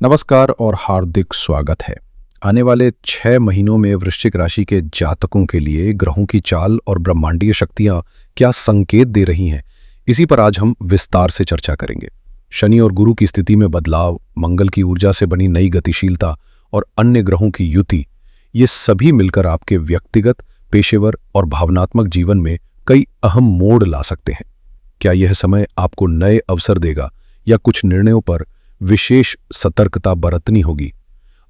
नमस्कार और हार्दिक स्वागत है। आने वाले 6 महीनों में वृश्चिक राशि के जातकों के लिए ग्रहों की चाल और ब्रह्मांडीय शक्तियां क्या संकेत दे रही हैं, इसी पर आज हम विस्तार से चर्चा करेंगे। शनि और गुरु की स्थिति में बदलाव, मंगल की ऊर्जा से बनी नई गतिशीलता और अन्य ग्रहों की युति, ये सभी मिलकर आपके व्यक्तिगत, पेशेवर और भावनात्मक जीवन में कई अहम मोड़ ला सकते हैं। क्या यह समय आपको नए अवसर देगा या कुछ निर्णयों पर विशेष सतर्कता बरतनी होगी?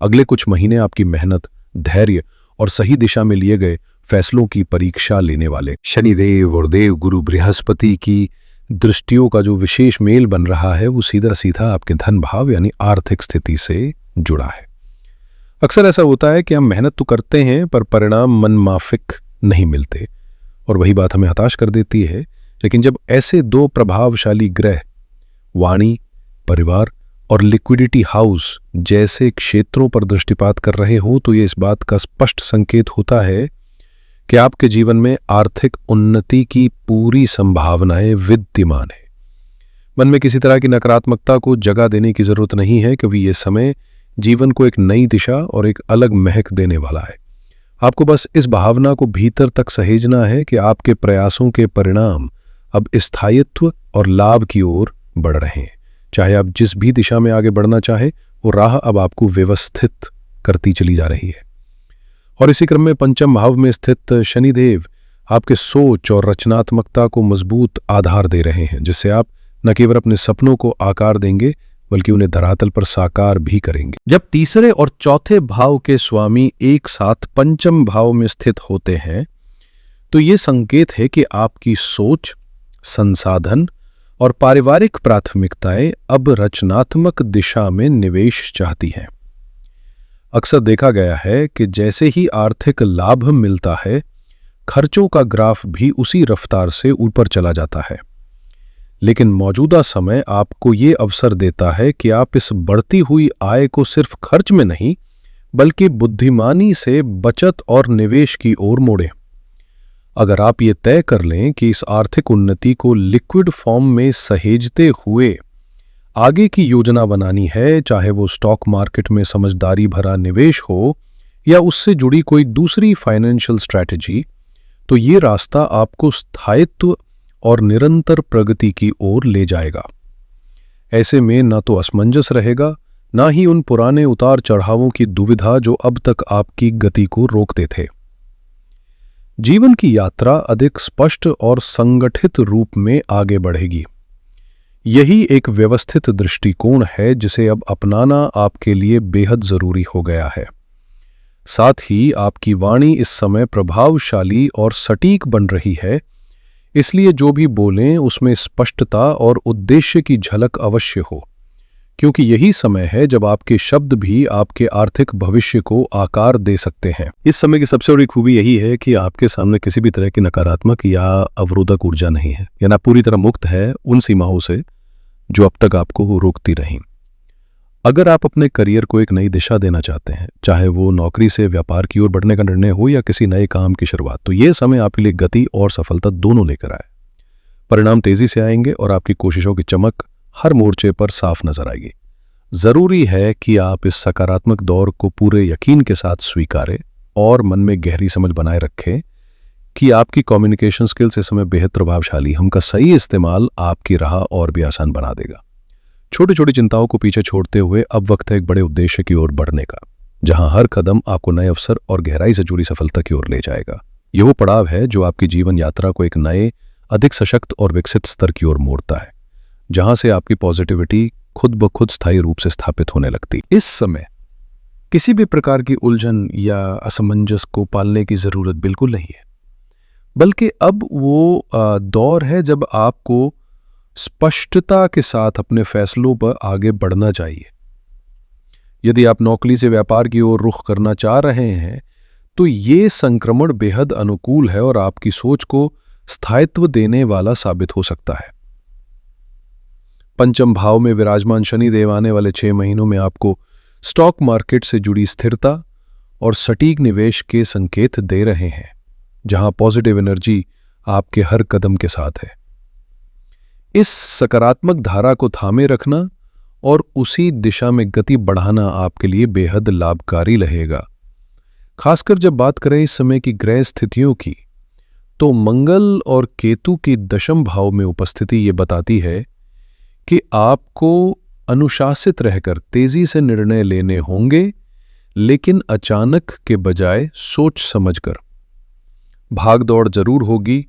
अगले कुछ महीने आपकी मेहनत, धैर्य और सही दिशा में लिए गए फैसलों की परीक्षा लेने वाले। शनिदेव और देव गुरु बृहस्पति की दृष्टियों का जो विशेष मेल बन रहा है वो सीधा सीधा आपके धन भाव यानी आर्थिक स्थिति से जुड़ा है। अक्सर ऐसा होता है कि हम मेहनत तो करते हैं पर परिणाम मन माफिक नहीं मिलते और वही बात हमें हताश कर देती है। लेकिन जब ऐसे दो प्रभावशाली ग्रह वाणी, परिवार और लिक्विडिटी हाउस जैसे क्षेत्रों पर दृष्टिपात कर रहे हो तो ये इस बात का स्पष्ट संकेत होता है कि आपके जीवन में आर्थिक उन्नति की पूरी संभावनाएं विद्यमान है। मन में किसी तरह की नकारात्मकता को जगह देने की जरूरत नहीं है, क्योंकि ये समय जीवन को एक नई दिशा और एक अलग महक देने वाला है। आपको बस इस भावना को भीतर तक सहेजना है कि आपके प्रयासों के परिणाम अब स्थायित्व और लाभ की ओर बढ़ रहे हैं। चाहे आप जिस भी दिशा में आगे बढ़ना चाहे, वो राह अब आपको व्यवस्थित करती चली जा रही है। और इसी क्रम में पंचम भाव में स्थित शनिदेव आपके सोच और रचनात्मकता को मजबूत आधार दे रहे हैं, जिससे आप न केवल अपने सपनों को आकार देंगे बल्कि उन्हें धरातल पर साकार भी करेंगे। जब तीसरे और चौथे भाव के स्वामी एक साथ पंचम भाव में स्थित होते हैं तो ये संकेत है कि आपकी सोच, संसाधन और पारिवारिक प्राथमिकताएं अब रचनात्मक दिशा में निवेश चाहती हैं। अक्सर देखा गया है कि जैसे ही आर्थिक लाभ मिलता है, खर्चों का ग्राफ भी उसी रफ्तार से ऊपर चला जाता है। लेकिन मौजूदा समय आपको ये अवसर देता है कि आप इस बढ़ती हुई आय को सिर्फ खर्च में नहीं बल्कि बुद्धिमानी से बचत और निवेश की ओर मोड़ें। अगर आप ये तय कर लें कि इस आर्थिक उन्नति को लिक्विड फॉर्म में सहेजते हुए आगे की योजना बनानी है, चाहे वो स्टॉक मार्केट में समझदारी भरा निवेश हो या उससे जुड़ी कोई दूसरी फाइनेंशियल स्ट्रैटेजी, तो ये रास्ता आपको स्थायित्व और निरंतर प्रगति की ओर ले जाएगा। ऐसे में ना तो असमंजस रहेगा, ना ही उन पुराने उतार चढ़ावों की दुविधा जो अब तक आपकी गति को रोकते थे। जीवन की यात्रा अधिक स्पष्ट और संगठित रूप में आगे बढ़ेगी। यही एक व्यवस्थित दृष्टिकोण है जिसे अब अपनाना आपके लिए बेहद जरूरी हो गया है। साथ ही आपकी वाणी इस समय प्रभावशाली और सटीक बन रही है, इसलिए जो भी बोलें उसमें स्पष्टता और उद्देश्य की झलक अवश्य हो, क्योंकि यही समय है जब आपके शब्द भी आपके आर्थिक भविष्य को आकार दे सकते हैं। इस समय की सबसे बड़ी खूबी यही है कि आपके सामने किसी भी तरह की नकारात्मक या अवरोधक ऊर्जा नहीं है, यानी आप पूरी तरह मुक्त है उन सीमाओं से जो अब तक आपको रोकती रहीं। अगर आप अपने करियर को एक नई दिशा देना चाहते हैं, चाहे वो नौकरी से व्यापार की ओर बढ़ने का निर्णय हो या किसी नए काम की शुरुआत, तो ये समय आपके लिए गति और सफलता दोनों लेकर आए। परिणाम तेजी से आएंगे और आपकी कोशिशों की चमक हर मोर्चे पर साफ नजर आएगी। जरूरी है कि आप इस सकारात्मक दौर को पूरे यकीन के साथ स्वीकारें और मन में गहरी समझ बनाए रखें कि आपकी कम्युनिकेशन स्किल्स इस समय बेहद प्रभावशाली, उनका सही इस्तेमाल आपकी राह और भी आसान बना देगा। छोटी छोटी चिंताओं को पीछे छोड़ते हुए अब वक्त है एक बड़े उद्देश्य की ओर बढ़ने का, जहां हर कदम आपको नए अवसर और गहराई से जुड़ी सफलता की ओर ले जाएगा। यह वो पड़ाव है जो आपकी जीवन यात्रा को एक नए, अधिक सशक्त और विकसित स्तर की ओर मोड़ता है, जहां से आपकी पॉजिटिविटी खुद ब खुद स्थायी रूप से स्थापित होने लगती। इस समय किसी भी प्रकार की उलझन या असमंजस को पालने की जरूरत बिल्कुल नहीं है, बल्कि अब वो दौर है जब आपको स्पष्टता के साथ अपने फैसलों पर आगे बढ़ना चाहिए। यदि आप नौकरी से व्यापार की ओर रुख करना चाह रहे हैं तो ये संक्रमण बेहद अनुकूल है और आपकी सोच को स्थायित्व देने वाला साबित हो सकता है। पंचम भाव में विराजमान शनिदेव आने वाले 6 महीनों में आपको स्टॉक मार्केट से जुड़ी स्थिरता और सटीक निवेश के संकेत दे रहे हैं, जहां पॉजिटिव एनर्जी आपके हर कदम के साथ है। इस सकारात्मक धारा को थामे रखना और उसी दिशा में गति बढ़ाना आपके लिए बेहद लाभकारी रहेगा। खासकर जब बात करें इस समय की ग्रह स्थितियों की, तो मंगल और केतु की दशम भाव में उपस्थिति ये बताती है कि आपको अनुशासित रहकर तेजी से निर्णय लेने होंगे, लेकिन अचानक के बजाय सोच समझकर। भागदौड़ जरूर होगी,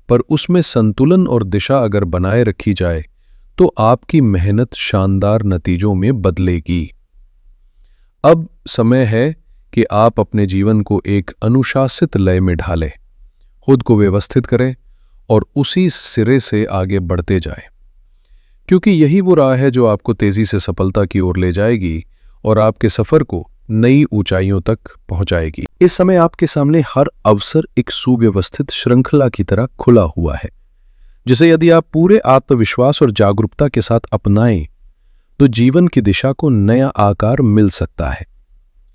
पर उसमें संतुलन और दिशा अगर बनाए रखी जाए तो आपकी मेहनत शानदार नतीजों में बदलेगी। अब समय है कि आप अपने जीवन को एक अनुशासित लय में ढालें, खुद को व्यवस्थित करें और उसी सिरे से आगे बढ़ते जाएं, क्योंकि यही वो राह है जो आपको तेजी से सफलता की ओर ले जाएगी और आपके सफर को नई ऊंचाइयों तक पहुंचाएगी। इस समय आपके सामने हर अवसर एक सुव्यवस्थित श्रृंखला की तरह खुला हुआ है, जिसे यदि आप पूरे आत्मविश्वास और जागरूकता के साथ अपनाएं तो जीवन की दिशा को नया आकार मिल सकता है।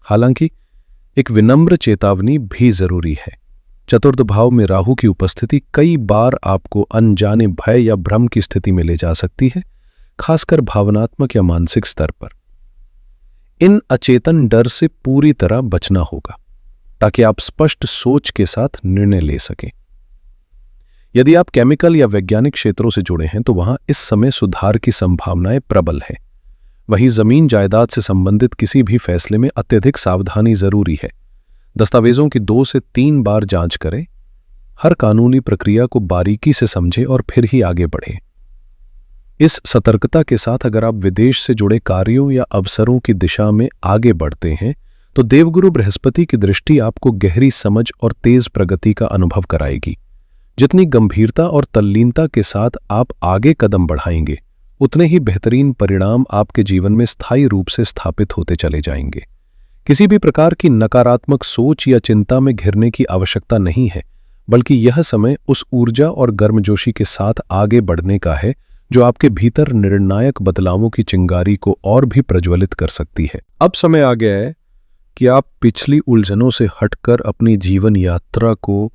हालांकि एक विनम्र चेतावनी भी जरूरी है। चतुर्थ भाव में राहु की उपस्थिति कई बार आपको अनजाने भय या भ्रम की स्थिति में ले जा सकती है, खासकर भावनात्मक या मानसिक स्तर पर। इन अचेतन डर से पूरी तरह बचना होगा ताकि आप स्पष्ट सोच के साथ निर्णय ले सकें। यदि आप केमिकल या वैज्ञानिक क्षेत्रों से जुड़े हैं तो वहां इस समय सुधार की संभावनाएं प्रबल है। वहीं जमीन जायदाद से संबंधित किसी भी फैसले में अत्यधिक सावधानी जरूरी है। दस्तावेजों की 2 से 3 बार जांच करें, हर कानूनी प्रक्रिया को बारीकी से समझें और फिर ही आगे बढ़ें। इस सतर्कता के साथ अगर आप विदेश से जुड़े कार्यों या अवसरों की दिशा में आगे बढ़ते हैं तो देवगुरु बृहस्पति की दृष्टि आपको गहरी समझ और तेज प्रगति का अनुभव कराएगी। जितनी गंभीरता और तल्लीनता के साथ आप आगे कदम बढ़ाएंगे, उतने ही बेहतरीन परिणाम आपके जीवन में स्थायी रूप से स्थापित होते चले जाएंगे। किसी भी प्रकार की नकारात्मक सोच या चिंता में घिरने की आवश्यकता नहीं है, बल्कि यह समय उस ऊर्जा और गर्मजोशी के साथ आगे बढ़ने का है जो आपके भीतर निर्णायक बदलावों की चिंगारी को और भी प्रज्वलित कर सकती है। अब समय आ गया है कि आप पिछली उलझनों से हटकर अपनी जीवन यात्रा को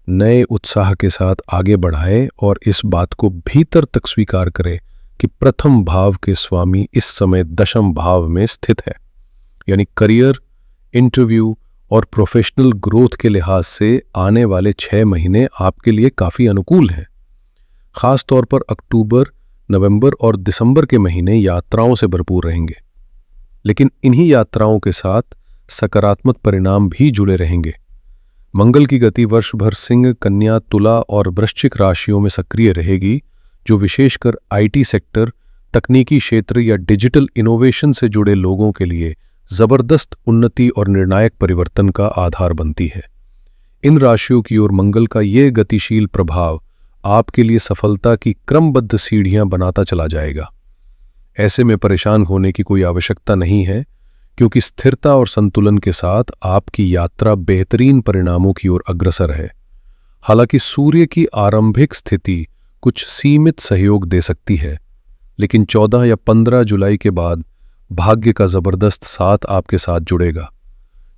नए उत्साह के साथ आगे बढ़ाएं और इस बात को भीतर तक स्वीकार करें कि प्रथम भाव के स्वामी इस समय दशम भाव में स्थित है, यानी करियर, इंटरव्यू और प्रोफेशनल ग्रोथ के लिहाज से आने वाले 6 महीने आपके लिए काफी अनुकूल हैं। खास तौर पर अक्टूबर, नवंबर और दिसंबर के महीने यात्राओं से भरपूर रहेंगे, लेकिन इन्हीं यात्राओं के साथ सकारात्मक परिणाम भी जुड़े रहेंगे। मंगल की गति वर्ष भर सिंह, कन्या, तुला और वृश्चिक राशियों में सक्रिय रहेगी, जो विशेषकर आईटी सेक्टर, तकनीकी क्षेत्र या डिजिटल इनोवेशन से जुड़े लोगों के लिए जबरदस्त उन्नति और निर्णायक परिवर्तन का आधार बनती है। इन राशियों की ओर मंगल का ये गतिशील प्रभाव आपके लिए सफलता की क्रमबद्ध सीढ़ियां बनाता चला जाएगा। ऐसे में परेशान होने की कोई आवश्यकता नहीं है, क्योंकि स्थिरता और संतुलन के साथ आपकी यात्रा बेहतरीन परिणामों की ओर अग्रसर है। हालांकि सूर्य की आरंभिक स्थिति कुछ सीमित सहयोग दे सकती है, लेकिन 14 या 15 जुलाई के बाद भाग्य का जबरदस्त साथ आपके साथ जुड़ेगा,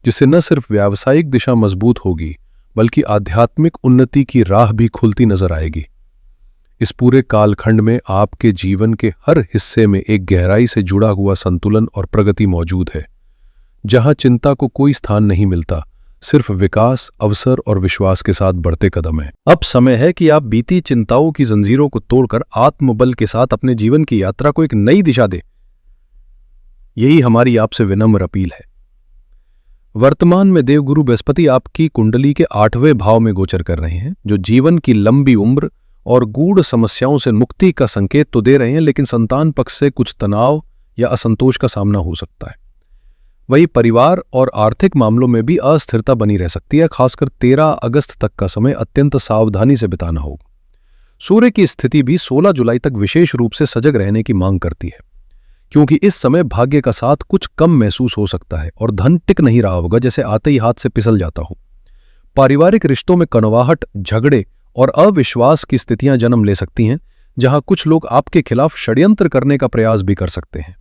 जिससे न सिर्फ व्यावसायिक दिशा मजबूत होगी, बल्कि आध्यात्मिक उन्नति की राह भी खुलती नजर आएगी। इस पूरे कालखंड में आपके जीवन के हर हिस्से में एक गहराई से जुड़ा हुआ संतुलन और प्रगति मौजूद है, जहां चिंता को कोई स्थान नहीं मिलता, सिर्फ विकास, अवसर और विश्वास के साथ बढ़ते कदम है। अब समय है कि आप बीती चिंताओं की जंजीरों को तोड़कर आत्मबल के साथ अपने जीवन की यात्रा को एक नई दिशा दें। यही हमारी आपसे विनम्र अपील है। वर्तमान में देवगुरु बृहस्पति आपकी कुंडली के 8वें भाव में गोचर कर रहे हैं, जो जीवन की लंबी उम्र और गूढ़ समस्याओं से मुक्ति का संकेत तो दे रहे हैं, लेकिन संतान पक्ष से कुछ तनाव या असंतोष का सामना हो सकता है। वही परिवार और आर्थिक मामलों में भी अस्थिरता बनी रह सकती है। खासकर 13 अगस्त तक का समय अत्यंत सावधानी से बिताना होगा। सूर्य की स्थिति भी 16 जुलाई तक विशेष रूप से सजग रहने की मांग करती है, क्योंकि इस समय भाग्य का साथ कुछ कम महसूस हो सकता है और धन टिक नहीं रहा होगा, जैसे आते ही हाथ से फिसल जाता हो। पारिवारिक रिश्तों में कनवाहट, झगड़े और अविश्वास की स्थितियां जन्म ले सकती हैं, जहां कुछ लोग आपके खिलाफ षड्यंत्र करने का प्रयास भी कर सकते हैं।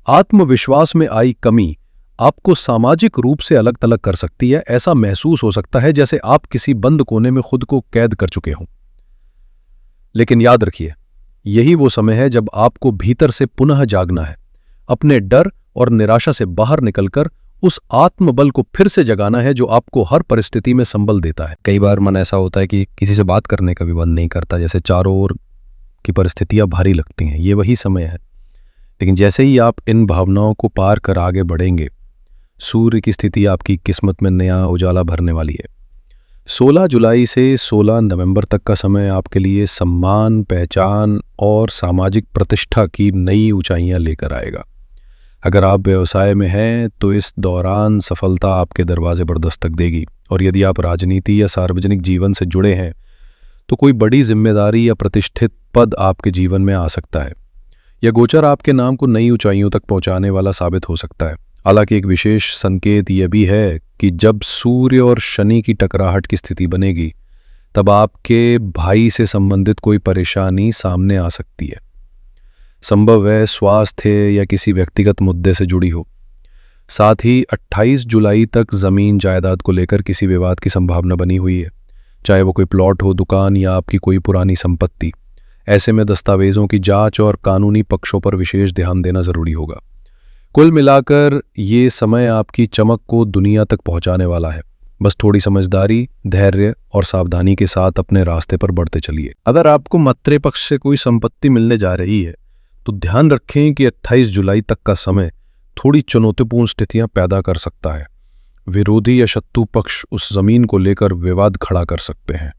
आत्मविश्वास में आई कमी आपको सामाजिक रूप से अलग थलग कर सकती है। ऐसा महसूस हो सकता है जैसे आप किसी बंद कोने में खुद को कैद कर चुके हों। लेकिन याद रखिए, यही वो समय है जब आपको भीतर से पुनः जागना है, अपने डर और निराशा से बाहर निकलकर उस आत्मबल को फिर से जगाना है जो आपको हर परिस्थिति में संबल देता है। कई बार मन ऐसा होता है कि किसी से बात करने का भी मन नहीं करता, जैसे चारों ओर की परिस्थितियां भारी लगती हैं। ये वही समय है। लेकिन जैसे ही आप इन भावनाओं को पार कर आगे बढ़ेंगे, सूर्य की स्थिति आपकी किस्मत में नया उजाला भरने वाली है। 16 जुलाई से 16 नवंबर तक का समय आपके लिए सम्मान, पहचान और सामाजिक प्रतिष्ठा की नई ऊंचाइयां लेकर आएगा। अगर आप व्यवसाय में हैं तो इस दौरान सफलता आपके दरवाजे पर दस्तक देगी, और यदि आप राजनीति या सार्वजनिक जीवन से जुड़े हैं तो कोई बड़ी जिम्मेदारी या प्रतिष्ठित पद आपके जीवन में आ सकता है। यह गोचर आपके नाम को नई ऊंचाइयों तक पहुंचाने वाला साबित हो सकता है। हालांकि एक विशेष संकेत यह भी है कि जब सूर्य और शनि की टकराहट की स्थिति बनेगी, तब आपके भाई से संबंधित कोई परेशानी सामने आ सकती है। संभव है स्वास्थ्य या किसी व्यक्तिगत मुद्दे से जुड़ी हो। साथ ही 28 जुलाई तक जमीन जायदाद को लेकर किसी विवाद की संभावना बनी हुई है, चाहे वो कोई प्लॉट हो, दुकान या आपकी कोई पुरानी संपत्ति। ऐसे में दस्तावेजों की जांच और कानूनी पक्षों पर विशेष ध्यान देना जरूरी होगा। कुल मिलाकर ये समय आपकी चमक को दुनिया तक पहुंचाने वाला है। बस थोड़ी समझदारी, धैर्य और सावधानी के साथ अपने रास्ते पर बढ़ते चलिए। अगर आपको मत्रे पक्ष से कोई संपत्ति मिलने जा रही है तो ध्यान रखें कि 28 जुलाई तक का समय थोड़ी चुनौतीपूर्ण स्थितियां पैदा कर सकता है। विरोधी या शत्रु पक्ष उस जमीन को लेकर विवाद खड़ा कर सकते हैं।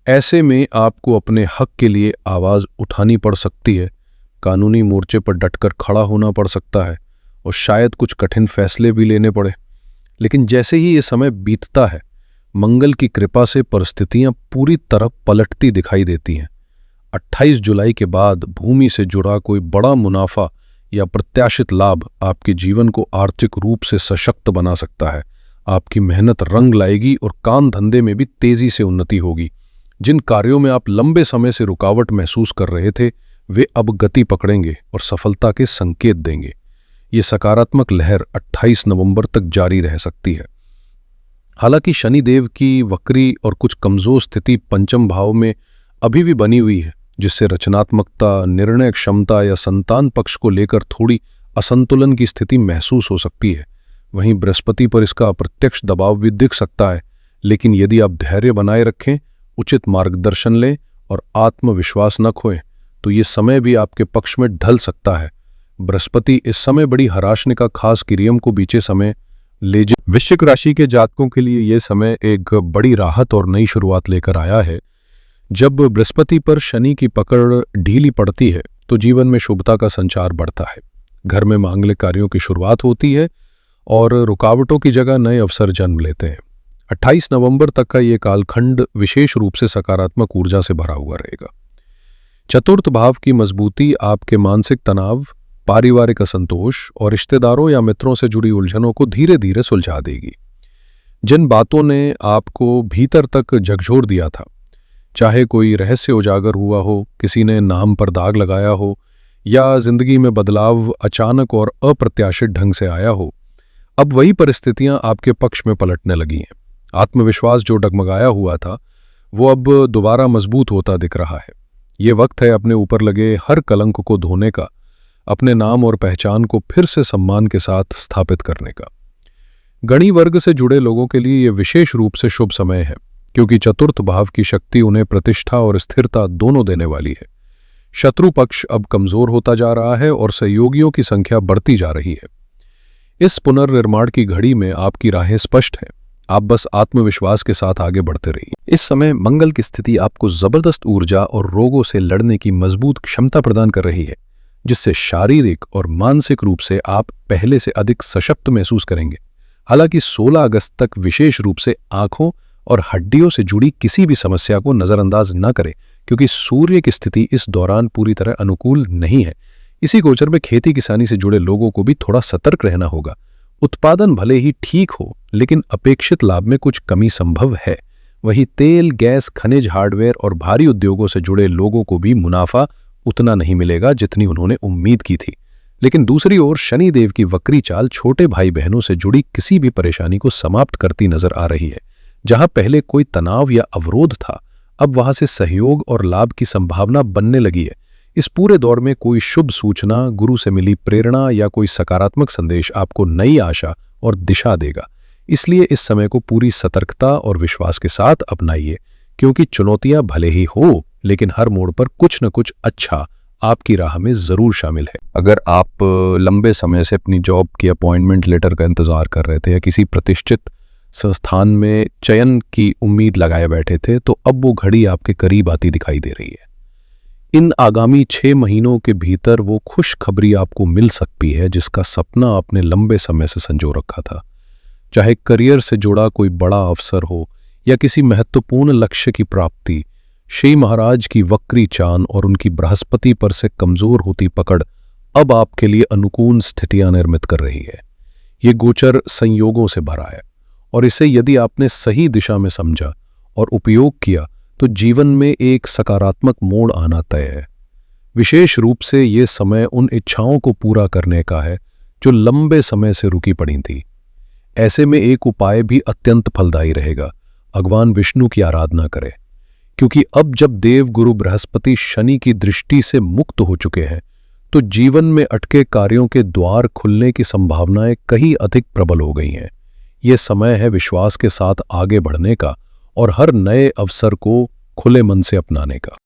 ऐसे में आपको अपने हक के लिए आवाज उठानी पड़ सकती है, कानूनी मोर्चे पर डटकर खड़ा होना पड़ सकता है और शायद कुछ कठिन फैसले भी लेने पड़े। लेकिन जैसे ही ये समय बीतता है, मंगल की कृपा से परिस्थितियां पूरी तरह पलटती दिखाई देती हैं। 28 जुलाई के बाद भूमि से जुड़ा कोई बड़ा मुनाफा या प्रत्याशित लाभ आपके जीवन को आर्थिक रूप से सशक्त बना सकता है। आपकी मेहनत रंग लाएगी और काम धंधे में भी तेजी से उन्नति होगी। जिन कार्यों में आप लंबे समय से रुकावट महसूस कर रहे थे, वे अब गति पकड़ेंगे और सफलता के संकेत देंगे। ये सकारात्मक लहर 28 नवंबर तक जारी रह सकती है। हालांकि शनिदेव की वक्री और कुछ कमजोर स्थिति पंचम भाव में अभी भी बनी हुई है, जिससे रचनात्मकता, निर्णय क्षमता या संतान पक्ष को लेकर थोड़ी असंतुलन की स्थिति महसूस हो सकती है। वहीं बृहस्पति पर इसका अप्रत्यक्ष दबाव भी दिख सकता है। लेकिन यदि आप धैर्य बनाए रखें, उचित मार्गदर्शन लें और आत्मविश्वास न खोएं, तो ये समय भी आपके पक्ष में ढल सकता है। बृहस्पति इस समय बड़ी हराशनिका खास क्रियम को बीचे समय ले जा। वृश्चिक राशि के जातकों के लिए यह समय एक बड़ी राहत और नई शुरुआत लेकर आया है। जब बृहस्पति पर शनि की पकड़ ढीली पड़ती है तो जीवन में शुभता का संचार बढ़ता है। घर में मांगलिक कार्यों की शुरुआत होती है और रुकावटों की जगह नए अवसर जन्म लेते हैं। 28 नवंबर तक का ये कालखंड विशेष रूप से सकारात्मक ऊर्जा से भरा हुआ रहेगा। चतुर्थ भाव की मजबूती आपके मानसिक तनाव, पारिवारिक असंतोष और रिश्तेदारों या मित्रों से जुड़ी उलझनों को धीरे धीरे सुलझा देगी। जिन बातों ने आपको भीतर तक झकझोर दिया था, चाहे कोई रहस्य उजागर हुआ हो, किसी ने नाम पर दाग लगाया हो या जिंदगी में बदलाव अचानक और अप्रत्याशित ढंग से आया हो, अब वही परिस्थितियां आपके पक्ष में पलटने लगी हैं। आत्मविश्वास जो डगमगाया हुआ था, वो अब दोबारा मजबूत होता दिख रहा है। ये वक्त है अपने ऊपर लगे हर कलंक को धोने का, अपने नाम और पहचान को फिर से सम्मान के साथ स्थापित करने का। गणी वर्ग से जुड़े लोगों के लिए ये विशेष रूप से शुभ समय है, क्योंकि चतुर्थ भाव की शक्ति उन्हें प्रतिष्ठा और स्थिरता दोनों देने वाली है। शत्रु पक्ष अब कमजोर होता जा रहा है और सहयोगियों की संख्या बढ़ती जा रही है। इस पुनर्निर्माण की घड़ी में आपकी राहें स्पष्ट हैं। आप बस आत्मविश्वास के साथ आगे बढ़ते रहिए। इस समय मंगल की स्थिति आपको जबरदस्त ऊर्जा और रोगों से लड़ने की मजबूत क्षमता प्रदान कर रही है, जिससे शारीरिक और मानसिक रूप से आप पहले से अधिक सशक्त महसूस करेंगे। हालांकि 16 अगस्त तक विशेष रूप से आंखों और हड्डियों से जुड़ी किसी भी समस्या को नजरअंदाज न करें, क्योंकि सूर्य की स्थिति इस दौरान पूरी तरह अनुकूल नहीं है। इसी गोचर में खेती किसानी से जुड़े लोगों को भी थोड़ा सतर्क रहना होगा। उत्पादन भले ही ठीक हो, लेकिन अपेक्षित लाभ में कुछ कमी संभव है। वहीं तेल, गैस, खनिज, हार्डवेयर और भारी उद्योगों से जुड़े लोगों को भी मुनाफा उतना नहीं मिलेगा जितनी उन्होंने उम्मीद की थी। लेकिन दूसरी ओर शनिदेव की वक्री चाल छोटे भाई बहनों से जुड़ी किसी भी परेशानी को समाप्त करती नजर आ रही है। जहां पहले कोई तनाव या अवरोध था, अब वहां से सहयोग और लाभ की संभावना बनने लगी है। इस पूरे दौर में कोई शुभ सूचना, गुरु से मिली प्रेरणा या कोई सकारात्मक संदेश आपको नई आशा और दिशा देगा। इसलिए इस समय को पूरी सतर्कता और विश्वास के साथ अपनाइए, क्योंकि चुनौतियां भले ही हो, लेकिन हर मोड़ पर कुछ न कुछ अच्छा आपकी राह में जरूर शामिल है। अगर आप लंबे समय से अपनी जॉब की अपॉइंटमेंट लेटर का इंतजार कर रहे थे या किसी प्रतिष्ठित संस्थान में चयन की उम्मीद लगाए बैठे थे, तो अब वो घड़ी आपके करीब आती दिखाई दे रही है। इन आगामी 6 महीनों के भीतर वो खुशखबरी आपको मिल सकती है जिसका सपना आपने लंबे समय से संजो रखा था। चाहे करियर से जुड़ा कोई बड़ा अवसर हो या किसी महत्वपूर्ण लक्ष्य की प्राप्ति, श्री महाराज की वक्री चाल और उनकी बृहस्पति पर से कमजोर होती पकड़ अब आपके लिए अनुकूल स्थितियां निर्मित कर रही है। ये गोचर संयोगों से भरा है और इसे यदि आपने सही दिशा में समझा और उपयोग किया तो जीवन में एक सकारात्मक मोड़ आना तय है। विशेष रूप से ये समय उन इच्छाओं को पूरा करने का है जो लंबे समय से रुकी पड़ी थी। ऐसे में एक उपाय भी अत्यंत फलदायी रहेगा। भगवान विष्णु की आराधना करें, क्योंकि अब जब देव गुरु बृहस्पति शनि की दृष्टि से मुक्त हो चुके हैं, तो जीवन में अटके कार्यों के द्वार खुलने की संभावनाएं कहीं अधिक प्रबल हो गई हैं। यह समय है विश्वास के साथ आगे बढ़ने का और हर नए अवसर को खुले मन से अपनाने का।